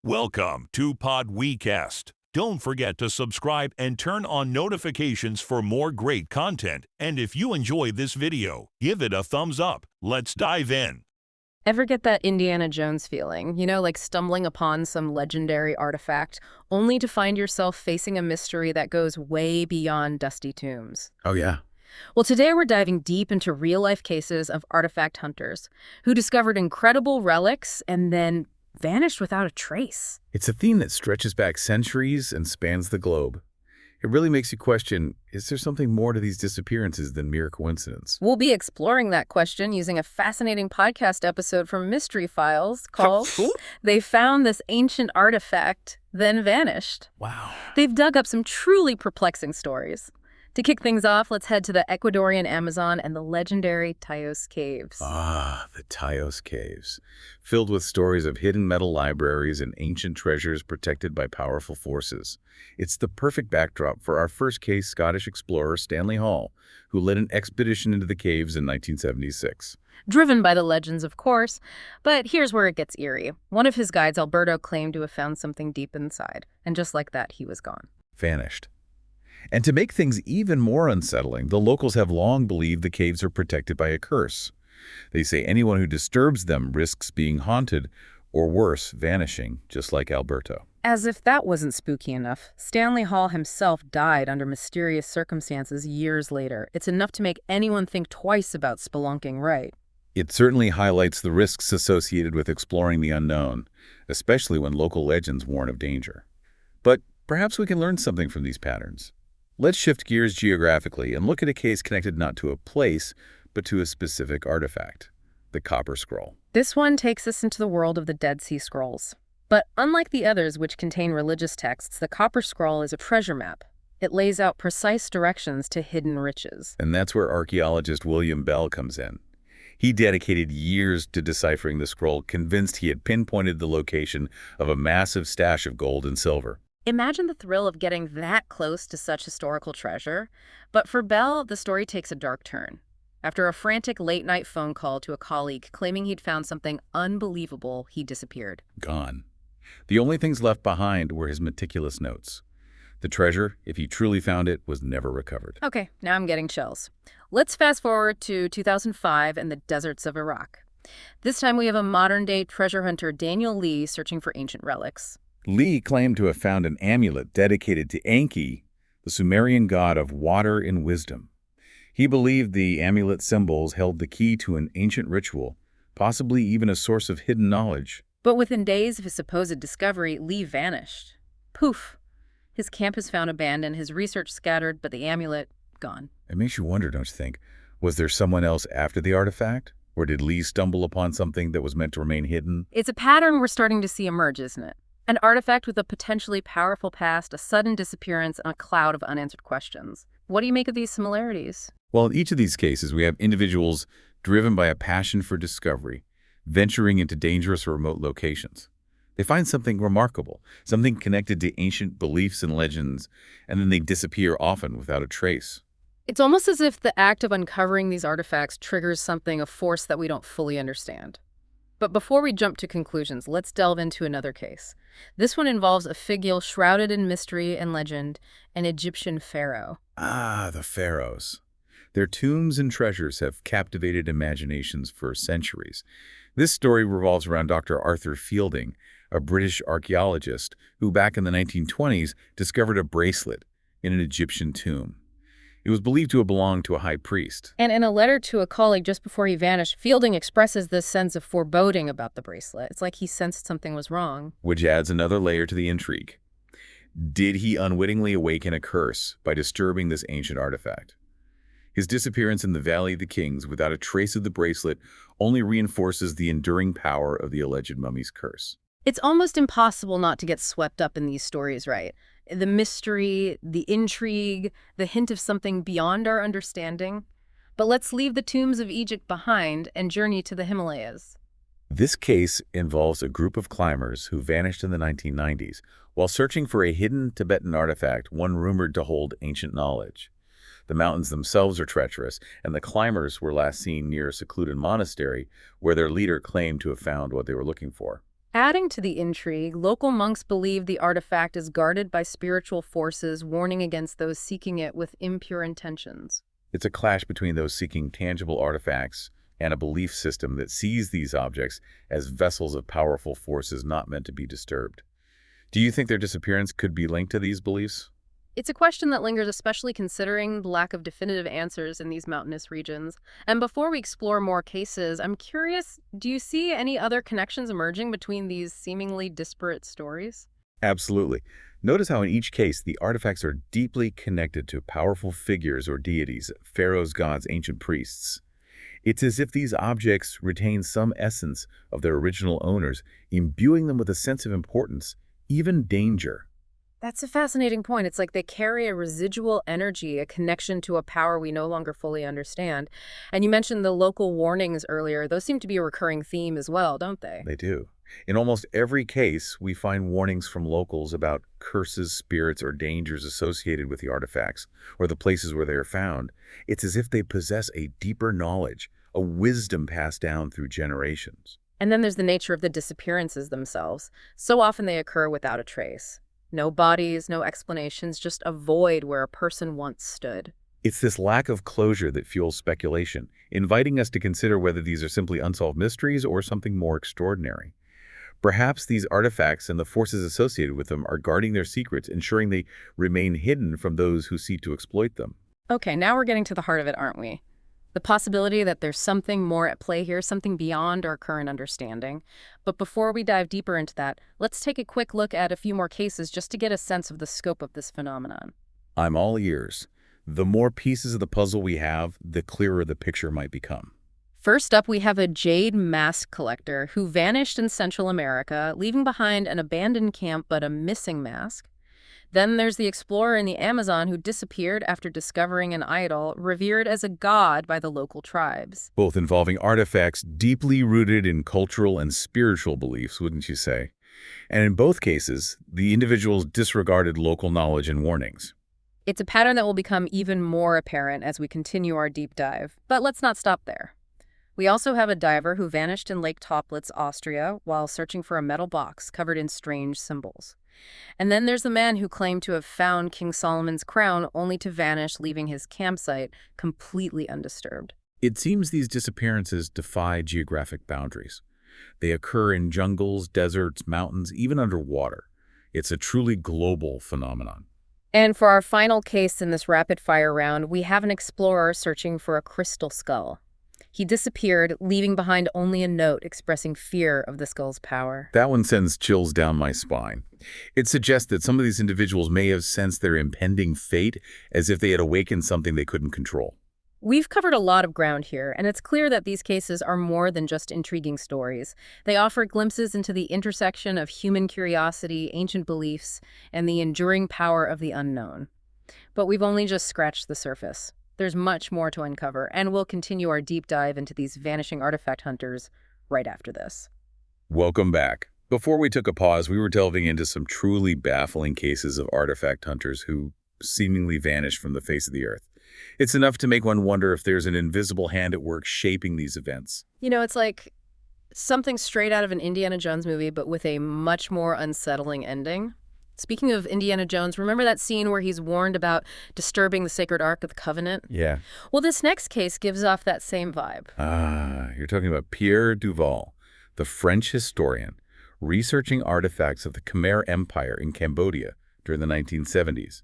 Welcome to PodWeCast. Don't forget to subscribe and turn on notifications for more great content. And if you enjoy this video, give it a thumbs up. Let's dive in. Ever get that Indiana Jones feeling? Like stumbling upon some legendary artifact, only to find yourself facing a mystery that goes way beyond dusty tombs. Oh, yeah. Well, today we're diving deep into real-life cases of artifact hunters who discovered incredible relics and then vanished without a trace. It's a theme that stretches back centuries and spans the globe. It really makes you question, is there something more to these disappearances than mere coincidence? We'll be exploring that question using a fascinating podcast episode from Mystery Files called They Found This Ancient Artifact, Then Vanished. Wow. They've dug up some truly perplexing stories. To kick things off, let's head to the Ecuadorian Amazon and the legendary Taos Caves. Ah, the Taos Caves, filled with stories of hidden metal libraries and ancient treasures protected by powerful forces. It's the perfect backdrop for our first case, Scottish explorer Stanley Hall, who led an expedition into the caves in 1976. Driven by the legends, of course, but here's where it gets eerie. One of his guides, Alberto, claimed to have found something deep inside, and just like that, he was gone. Vanished. And to make things even more unsettling, the locals have long believed the caves are protected by a curse. They say anyone who disturbs them risks being haunted, or worse, vanishing, just like Alberto. As if that wasn't spooky enough, Stanley Hall himself died under mysterious circumstances years later. It's enough to make anyone think twice about spelunking, right? It certainly highlights the risks associated with exploring the unknown, especially when local legends warn of danger. But perhaps we can learn something from these patterns. Let's shift gears geographically and look at a case connected not to a place, but to a specific artifact, the Copper Scroll. This one takes us into the world of the Dead Sea Scrolls. But unlike the others, which contain religious texts, the Copper Scroll is a treasure map. It lays out precise directions to hidden riches. And that's where archaeologist William Bell comes in. He dedicated years to deciphering the scroll, convinced he had pinpointed the location of a massive stash of gold and silver. Imagine the thrill of getting that close to such historical treasure. But for Bell, the story takes a dark turn. After a frantic late-night phone call to a colleague claiming he'd found something unbelievable, he disappeared. Gone. The only things left behind were his meticulous notes. The treasure, if he truly found it, was never recovered. Okay, now I'm getting chills. Let's fast forward to 2005 and the deserts of Iraq. This time we have a modern-day treasure hunter, Daniel Lee, searching for ancient relics. Lee claimed to have found an amulet dedicated to Enki, the Sumerian god of water and wisdom. He believed the amulet symbols held the key to an ancient ritual, possibly even a source of hidden knowledge. But within days of his supposed discovery, Lee vanished. Poof! His camp is found abandoned, his research scattered, but the amulet, gone. It makes you wonder, don't you think? Was there someone else after the artifact? Or did Lee stumble upon something that was meant to remain hidden? It's a pattern we're starting to see emerge, isn't it? An artifact with a potentially powerful past, a sudden disappearance, and a cloud of unanswered questions. What do you make of these similarities? Well, in each of these cases, we have individuals driven by a passion for discovery, venturing into dangerous or remote locations. They find something remarkable, something connected to ancient beliefs and legends, and then they disappear often without a trace. It's almost as if the act of uncovering these artifacts triggers something, a force that we don't fully understand. But before we jump to conclusions, let's delve into another case. This one involves a figure shrouded in mystery and legend, an Egyptian pharaoh. Ah, the pharaohs. Their tombs and treasures have captivated imaginations for centuries. This story revolves around Dr. Arthur Fielding, a British archaeologist who back in the 1920s discovered a bracelet in an Egyptian tomb. It was believed to have belonged to a high priest. And in a letter to a colleague just before he vanished, Fielding expresses this sense of foreboding about the bracelet. It's like he sensed something was wrong. Which adds another layer to the intrigue. Did he unwittingly awaken a curse by disturbing this ancient artifact? His disappearance in the Valley of the Kings without a trace of the bracelet only reinforces the enduring power of the alleged mummy's curse. It's almost impossible not to get swept up in these stories, right? The mystery, the intrigue, the hint of something beyond our understanding. But let's leave the tombs of Egypt behind and journey to the Himalayas. This case involves a group of climbers who vanished in the 1990s while searching for a hidden Tibetan artifact, one rumored to hold ancient knowledge. The mountains themselves are treacherous, and the climbers were last seen near a secluded monastery where their leader claimed to have found what they were looking for. Adding to the intrigue, local monks believe the artifact is guarded by spiritual forces, warning against those seeking it with impure intentions. It's a clash between those seeking tangible artifacts and a belief system that sees these objects as vessels of powerful forces not meant to be disturbed. Do you think their disappearance could be linked to these beliefs? It's a question that lingers, especially considering the lack of definitive answers in these mountainous regions. And before we explore more cases, I'm curious, do you see any other connections emerging between these seemingly disparate stories? Absolutely. Notice how in each case, the artifacts are deeply connected to powerful figures or deities, pharaohs, gods, ancient priests. It's as if these objects retain some essence of their original owners, imbuing them with a sense of importance, even danger. That's a fascinating point. It's like they carry a residual energy, a connection to a power we no longer fully understand. And you mentioned the local warnings earlier. Those seem to be a recurring theme as well, don't they? They do. In almost every case, we find warnings from locals about curses, spirits, or dangers associated with the artifacts, or the places where they are found. It's as if they possess a deeper knowledge, a wisdom passed down through generations. And then there's the nature of the disappearances themselves. So often they occur without a trace. No bodies, no explanations, just a void where a person once stood. It's this lack of closure that fuels speculation, inviting us to consider whether these are simply unsolved mysteries or something more extraordinary. Perhaps these artifacts and the forces associated with them are guarding their secrets, ensuring they remain hidden from those who seek to exploit them. Okay, now we're getting to the heart of it, aren't we? The possibility that there's something more at play here, something beyond our current understanding. But before we dive deeper into that, let's take a quick look at a few more cases just to get a sense of the scope of this phenomenon. I'm all ears. The more pieces of the puzzle we have, the clearer the picture might become. First up, we have a jade mask collector who vanished in Central America, leaving behind an abandoned camp but a missing mask. Then there's the explorer in the Amazon who disappeared after discovering an idol revered as a god by the local tribes. Both involving artifacts deeply rooted in cultural and spiritual beliefs, wouldn't you say? And in both cases, the individuals disregarded local knowledge and warnings. It's a pattern that will become even more apparent as we continue our deep dive. But let's not stop there. We also have a diver who vanished in Lake Toplitz, Austria, while searching for a metal box covered in strange symbols. And then there's the man who claimed to have found King Solomon's crown only to vanish, leaving his campsite completely undisturbed. It seems these disappearances defy geographic boundaries. They occur in jungles, deserts, mountains, even underwater. It's a truly global phenomenon. And for our final case in this rapid-fire round, we have an explorer searching for a crystal skull. He disappeared, leaving behind only a note expressing fear of the skull's power. That one sends chills down my spine. It suggests that some of these individuals may have sensed their impending fate as if they had awakened something they couldn't control. We've covered a lot of ground here, and it's clear that these cases are more than just intriguing stories. They offer glimpses into the intersection of human curiosity, ancient beliefs, and the enduring power of the unknown. But we've only just scratched the surface. There's much more to uncover, and we'll continue our deep dive into these vanishing artifact hunters right after this. Welcome back. Before we took a pause, we were delving into some truly baffling cases of artifact hunters who seemingly vanished from the face of the earth. It's enough to make one wonder if there's an invisible hand at work shaping these events. You know, it's like something straight out of an Indiana Jones movie, but with a much more unsettling ending. Speaking of Indiana Jones, remember that scene where he's warned about disturbing the sacred Ark of the Covenant? Yeah. Well, this next case gives off that same vibe. You're talking about Pierre Duval, the French historian, researching artifacts of the Khmer Empire in Cambodia during the 1970s.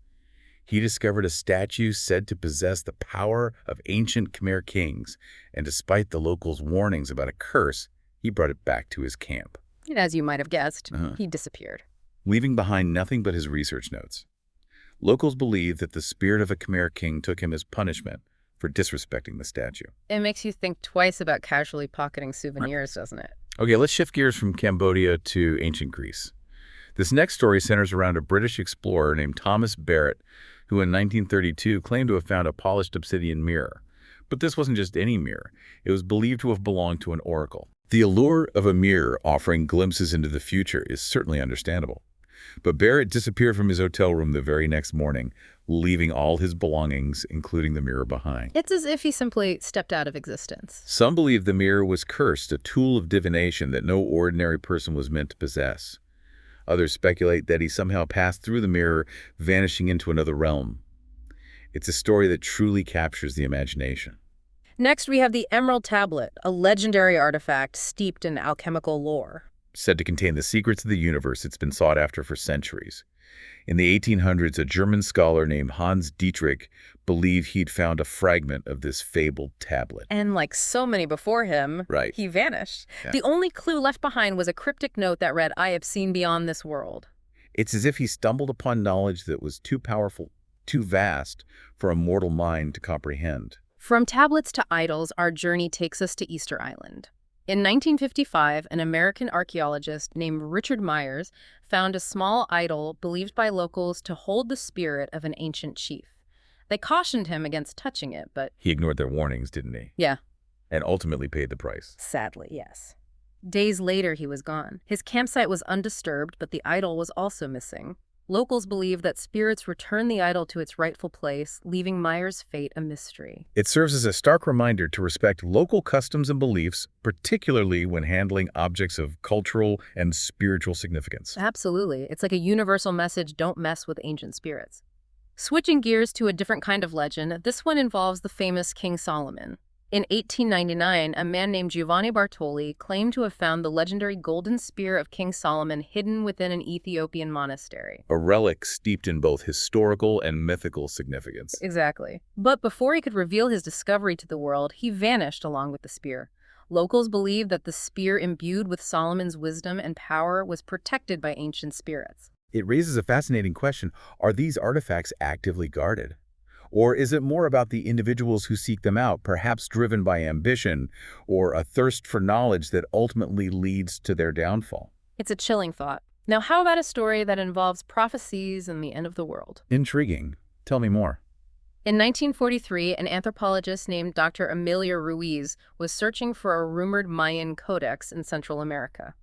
He discovered a statue said to possess the power of ancient Khmer kings, and despite the locals' warnings about a curse, he brought it back to his camp. And as you might have guessed, he disappeared, leaving behind nothing but his research notes. Locals believe that the spirit of a Khmer king took him as punishment for disrespecting the statue. It makes you think twice about casually pocketing souvenirs, doesn't it? Okay, let's shift gears from Cambodia to ancient Greece. This next story centers around a British explorer named Thomas Barrett, who in 1932 claimed to have found a polished obsidian mirror. But this wasn't just any mirror. It was believed to have belonged to an oracle. The allure of a mirror offering glimpses into the future is certainly understandable. But Barrett disappeared from his hotel room the very next morning, leaving all his belongings, including the mirror, behind. It's as if he simply stepped out of existence. Some believe the mirror was cursed, a tool of divination that no ordinary person was meant to possess. Others speculate that he somehow passed through the mirror, vanishing into another realm. It's a story that truly captures the imagination. Next, we have the Emerald Tablet, a legendary artifact steeped in alchemical lore. Said to contain the secrets of the universe, it's been sought after for centuries. In the 1800s, a German scholar named Hans Dietrich believed he'd found a fragment of this fabled tablet. And like so many before him, Right. he vanished. Yeah. The only clue left behind was a cryptic note that read, "I have seen beyond this world." It's as if he stumbled upon knowledge that was too powerful, too vast for a mortal mind to comprehend. From tablets to idols, our journey takes us to Easter Island. In 1955, an American archaeologist named Richard Myers found a small idol believed by locals to hold the spirit of an ancient chief. They cautioned him against touching it, but He ignored their warnings, didn't he? yeah, And ultimately paid the price. sadly, yes. Days later, he was gone. His campsite was undisturbed, but the idol was also missing. Locals believe that spirits return the idol to its rightful place, leaving Myers' fate a mystery. It serves as a stark reminder to respect local customs and beliefs, particularly when handling objects of cultural and spiritual significance. Absolutely. It's like a universal message: don't mess with ancient spirits. Switching gears to a different kind of legend, this one involves the famous King Solomon. In 1899, a man named Giovanni Bartoli claimed to have found the legendary golden spear of King Solomon hidden within an Ethiopian monastery. A relic steeped in both historical and mythical significance. Exactly. But before he could reveal his discovery to the world, he vanished along with the spear. Locals believe that the spear, imbued with Solomon's wisdom and power, was protected by ancient spirits. It raises a fascinating question. Are these artifacts actively guarded? Or is it more about the individuals who seek them out, perhaps driven by ambition or a thirst for knowledge that ultimately leads to their downfall? It's a chilling thought. Now, how about a story that involves prophecies and the end of the world? Intriguing. Tell me more. In 1943, an anthropologist named Dr. Emilia Ruiz was searching for a rumored Mayan codex in Central America.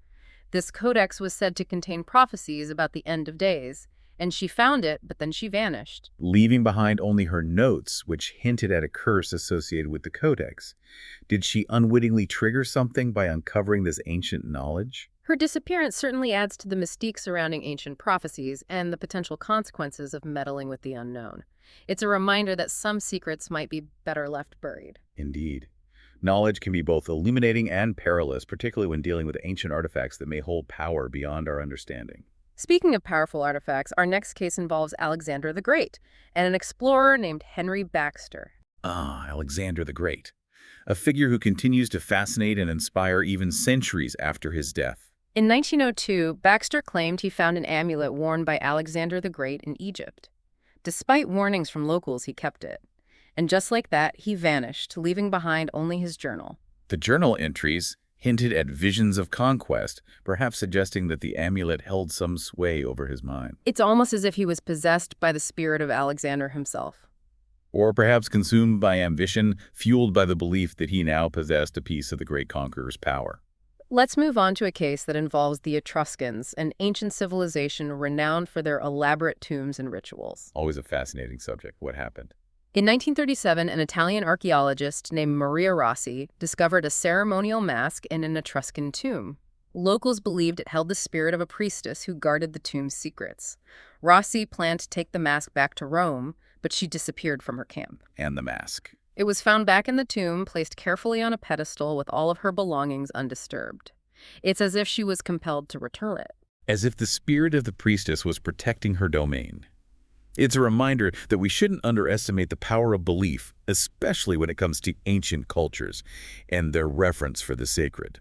This codex was said to contain prophecies about the end of days, and she found it, but then she vanished. Leaving behind only her notes, which hinted at a curse associated with the codex. Did she unwittingly trigger something by uncovering this ancient knowledge? Her disappearance certainly adds to the mystique surrounding ancient prophecies and the potential consequences of meddling with the unknown. It's a reminder that some secrets might be better left buried. Indeed. Knowledge can be both illuminating and perilous, particularly when dealing with ancient artifacts that may hold power beyond our understanding. Speaking of powerful artifacts, our next case involves Alexander the Great and an explorer named Henry Baxter. Alexander the Great. A figure who continues to fascinate and inspire even centuries after his death. In 1902, Baxter claimed he found an amulet worn by Alexander the Great in Egypt. Despite warnings from locals, he kept it. And just like that, he vanished, leaving behind only his journal. The journal entries hinted at visions of conquest, perhaps suggesting that the amulet held some sway over his mind. It's almost as if he was possessed by the spirit of Alexander himself. Or perhaps consumed by ambition, fueled by the belief that he now possessed a piece of the great conqueror's power. Let's move on to a case that involves the Etruscans, an ancient civilization renowned for their elaborate tombs and rituals. Always a fascinating subject. What happened? In 1937, an Italian archaeologist named Maria Rossi discovered a ceremonial mask in an Etruscan tomb. Locals believed it held the spirit of a priestess who guarded the tomb's secrets. Rossi planned to take the mask back to Rome, but she disappeared from her camp. And the mask. It was found back in the tomb, placed carefully on a pedestal with all of her belongings undisturbed. It's as if she was compelled to return it. As if the spirit of the priestess was protecting her domain. It's a reminder that we shouldn't underestimate the power of belief, especially when it comes to ancient cultures and their reverence for the sacred.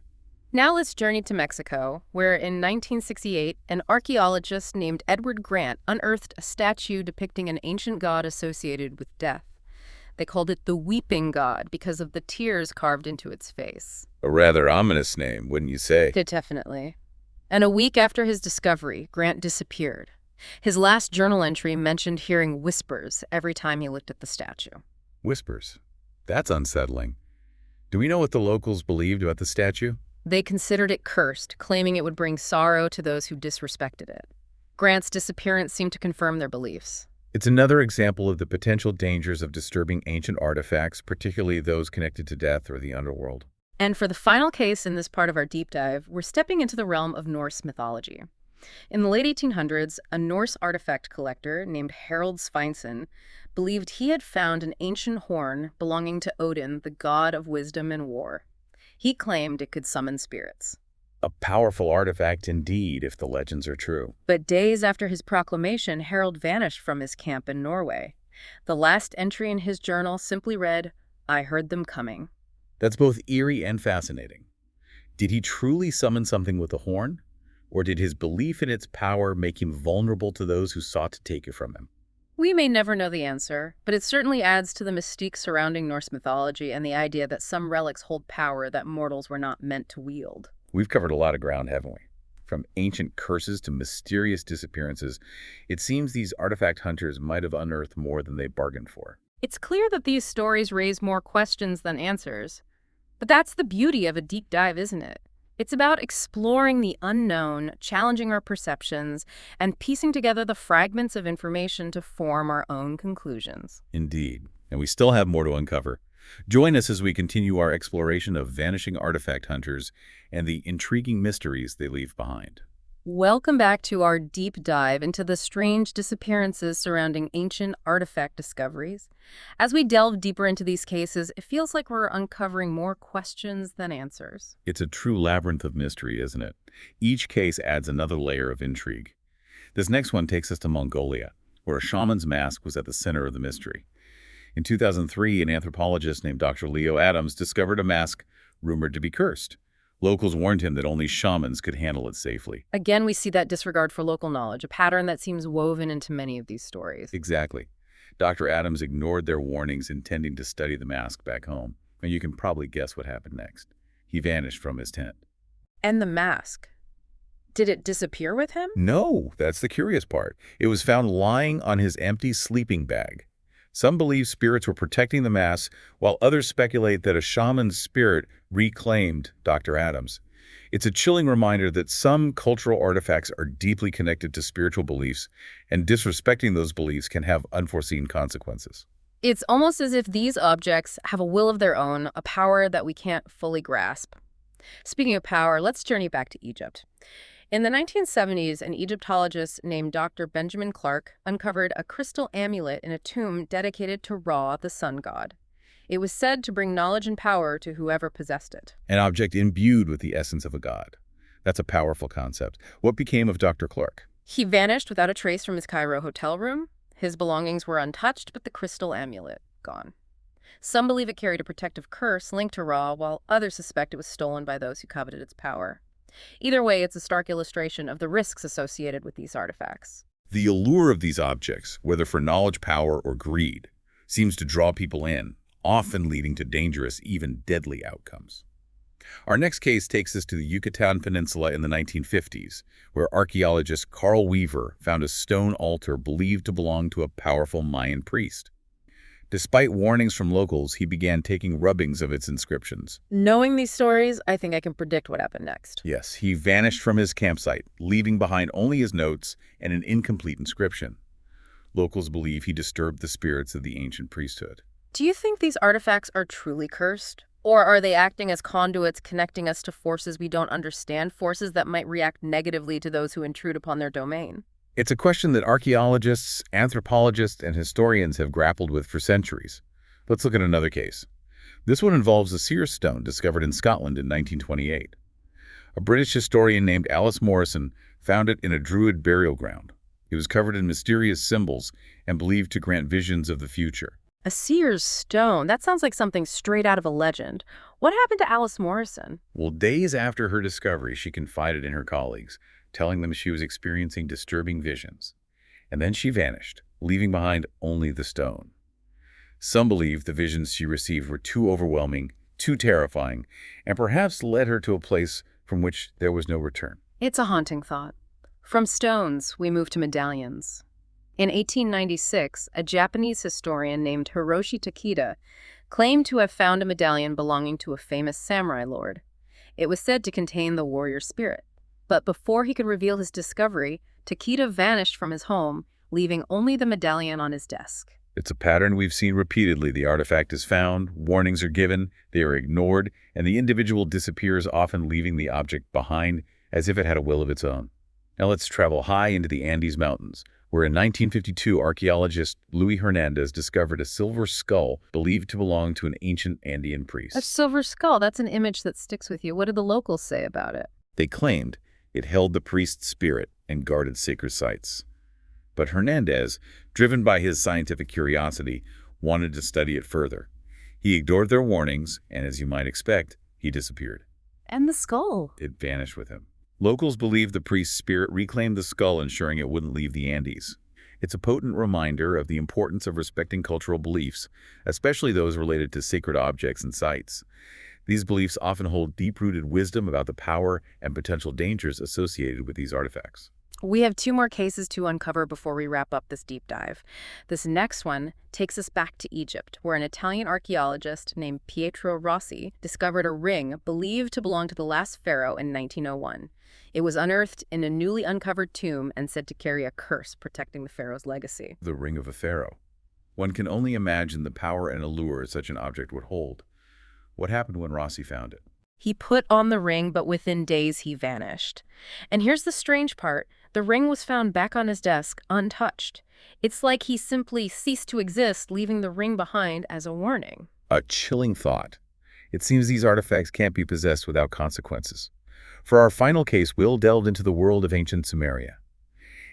Now let's journey to Mexico, where in 1968, an archaeologist named Edward Grant unearthed a statue depicting an ancient god associated with death. They called it the Weeping God because of the tears carved into its face. A rather ominous name, wouldn't you say? Definitely. And a week after his discovery, Grant disappeared. His last journal entry mentioned hearing whispers every time he looked at the statue. Whispers. That's unsettling. Do we know what the locals believed about the statue? They considered it cursed, claiming it would bring sorrow to those who disrespected it. Grant's disappearance seemed to confirm their beliefs. It's another example of the potential dangers of disturbing ancient artifacts, particularly those connected to death or the underworld. And for the final case in this part of our deep dive, we're stepping into the realm of Norse mythology. In the late 1800s, a Norse artifact collector named Harald Sveinsson believed he had found an ancient horn belonging to Odin, the god of wisdom and war. He claimed it could summon spirits. A powerful artifact indeed, if the legends are true. But days after his proclamation, Harald vanished from his camp in Norway. The last entry in his journal simply read, "I heard them coming." That's both eerie and fascinating. Did he truly summon something with a horn? Or did his belief in its power make him vulnerable to those who sought to take it from him? We may never know the answer, but it certainly adds to the mystique surrounding Norse mythology and the idea that some relics hold power that mortals were not meant to wield. We've covered a lot of ground, haven't we? From ancient curses to mysterious disappearances, it seems these artifact hunters might have unearthed more than they bargained for. It's clear that these stories raise more questions than answers. But that's the beauty of a deep dive, isn't it? It's about exploring the unknown, challenging our perceptions, and piecing together the fragments of information to form our own conclusions. Indeed. And we still have more to uncover. Join us as we continue our exploration of vanishing artifact hunters and the intriguing mysteries they leave behind. Welcome back to our deep dive into the strange disappearances surrounding ancient artifact discoveries. As we delve deeper into these cases, it feels like we're uncovering more questions than answers. It's a true labyrinth of mystery, isn't it? Each case adds another layer of intrigue. This next one takes us to Mongolia, where a shaman's mask was at the center of the mystery. In 2003, an anthropologist named Dr. Leo Adams discovered a mask rumored to be cursed. Locals warned him that only shamans could handle it safely. Again, we see that disregard for local knowledge, a pattern that seems woven into many of these stories. Exactly. Dr. Adams ignored their warnings, intending to study the mask back home. And you can probably guess what happened next. He vanished from his tent. And the mask? Did it disappear with him? No, that's the curious part. It was found lying on his empty sleeping bag. Some believe spirits were protecting the mask, while others speculate that a shaman's spirit reclaimed Dr. Adams. It's a chilling reminder that some cultural artifacts are deeply connected to spiritual beliefs, and disrespecting those beliefs can have unforeseen consequences. It's almost as if these objects have a will of their own, a power that we can't fully grasp. Speaking of power, let's journey back to Egypt. In the 1970s, an Egyptologist named Dr. Benjamin Clark uncovered a crystal amulet in a tomb dedicated to Ra, the sun god. It was said to bring knowledge and power to whoever possessed it. An object imbued with the essence of a god. That's a powerful concept. What became of Dr. Clark? He vanished without a trace from his Cairo hotel room. His belongings were untouched, but the crystal amulet gone. Some believe it carried a protective curse linked to Ra, while others suspect it was stolen by those who coveted its power. Either way, it's a stark illustration of the risks associated with these artifacts. The allure of these objects, whether for knowledge, power, or greed, seems to draw people in, often leading to dangerous, even deadly outcomes. Our next case takes us to the Yucatan Peninsula in the 1950s, where archaeologist Carl Weaver found a stone altar believed to belong to a powerful Mayan priest. Despite warnings from locals, he began taking rubbings of its inscriptions. Knowing these stories, I think I can predict what happened next. Yes, he vanished from his campsite, leaving behind only his notes and an incomplete inscription. Locals believe he disturbed the spirits of the ancient priesthood. Do you think these artifacts are truly cursed? Or are they acting as conduits connecting us to forces we don't understand, forces that might react negatively to those who intrude upon their domain? It's a question that archaeologists, anthropologists, and historians have grappled with for centuries. Let's look at another case. This one involves a seer stone discovered in Scotland in 1928. A British historian named Alice Morrison found it in a Druid burial ground. It was covered in mysterious symbols and believed to grant visions of the future. A seer's stone? That sounds like something straight out of a legend. What happened to Alice Morrison? Well, days after her discovery, she confided in her colleagues, telling them she was experiencing disturbing visions. And then she vanished, leaving behind only the stone. Some believe the visions she received were too overwhelming, too terrifying, and perhaps led her to a place from which there was no return. It's a haunting thought. From stones, we move to medallions. In 1896, a Japanese historian named Hiroshi Takeda claimed to have found a medallion belonging to a famous samurai lord. It was said to contain the warrior spirit. But before he could reveal his discovery, Takeda vanished from his home, leaving only the medallion on his desk. It's a pattern we've seen repeatedly. The artifact is found, warnings are given, they are ignored, and the individual disappears, often leaving the object behind as if it had a will of its own. Now let's travel high into the Andes Mountains, where in 1952 archaeologist Luis Hernandez discovered a silver skull believed to belong to an ancient Andean priest. A silver skull, that's an image that sticks with you. What did the locals say about it? They claimed it held the priest's spirit and guarded sacred sites. But Hernandez, driven by his scientific curiosity, wanted to study it further. He ignored their warnings, and as you might expect, he disappeared. And the skull? It vanished with him. Locals believe the priest's spirit reclaimed the skull, ensuring it wouldn't leave the Andes. It's a potent reminder of the importance of respecting cultural beliefs, especially those related to sacred objects and sites. These beliefs often hold deep-rooted wisdom about the power and potential dangers associated with these artifacts. We have 2 more cases to uncover before we wrap up this deep dive. This next one takes us back to Egypt, where an Italian archaeologist named Pietro Rossi discovered a ring believed to belong to the last pharaoh in 1901. It was unearthed in a newly uncovered tomb and said to carry a curse protecting the pharaoh's legacy. The ring of a pharaoh. One can only imagine the power and allure such an object would hold. What happened when Rossi found it? He put on the ring, but within days he vanished. And here's the strange part. The ring was found back on his desk, untouched. It's like he simply ceased to exist, leaving the ring behind as a warning. A chilling thought. It seems these artifacts can't be possessed without consequences. For our final case, we'll delve into the world of ancient Sumeria.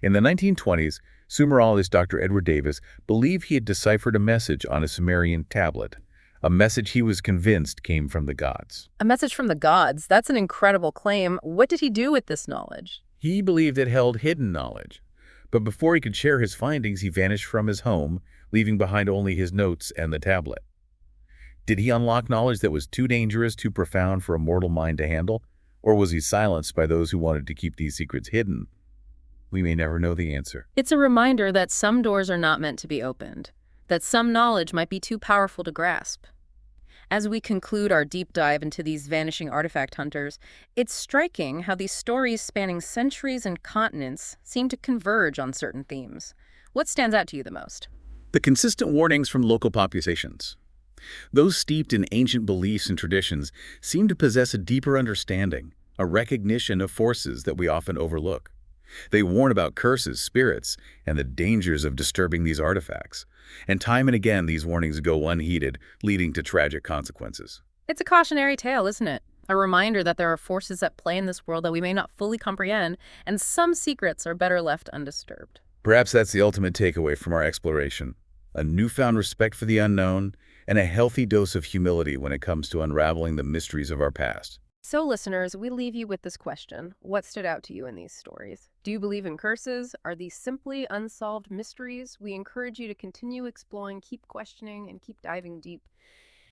In the 1920s, Sumerologist Dr. Edward Davis believed he had deciphered a message on a Sumerian tablet, a message he was convinced came from the gods. A message from the gods? That's an incredible claim. What did he do with this knowledge? He believed it held hidden knowledge, but before he could share his findings, he vanished from his home, leaving behind only his notes and the tablet. Did he unlock knowledge that was too dangerous, too profound for a mortal mind to handle? Or was he silenced by those who wanted to keep these secrets hidden? We may never know the answer. It's a reminder that some doors are not meant to be opened, that some knowledge might be too powerful to grasp. As we conclude our deep dive into these vanishing artifact hunters, it's striking how these stories spanning centuries and continents seem to converge on certain themes. What stands out to you the most? The consistent warnings from local populations. Those steeped in ancient beliefs and traditions seem to possess a deeper understanding, a recognition of forces that we often overlook. They warn about curses, spirits, and the dangers of disturbing these artifacts. And time and again, these warnings go unheeded, leading to tragic consequences. It's a cautionary tale, isn't it? A reminder that there are forces at play in this world that we may not fully comprehend, and some secrets are better left undisturbed. Perhaps that's the ultimate takeaway from our exploration. A newfound respect for the unknown, and a healthy dose of humility when it comes to unraveling the mysteries of our past. So, listeners, we leave you with this question. What stood out to you in these stories? Do you believe in curses? Are these simply unsolved mysteries? We encourage you to continue exploring, keep questioning, and keep diving deep.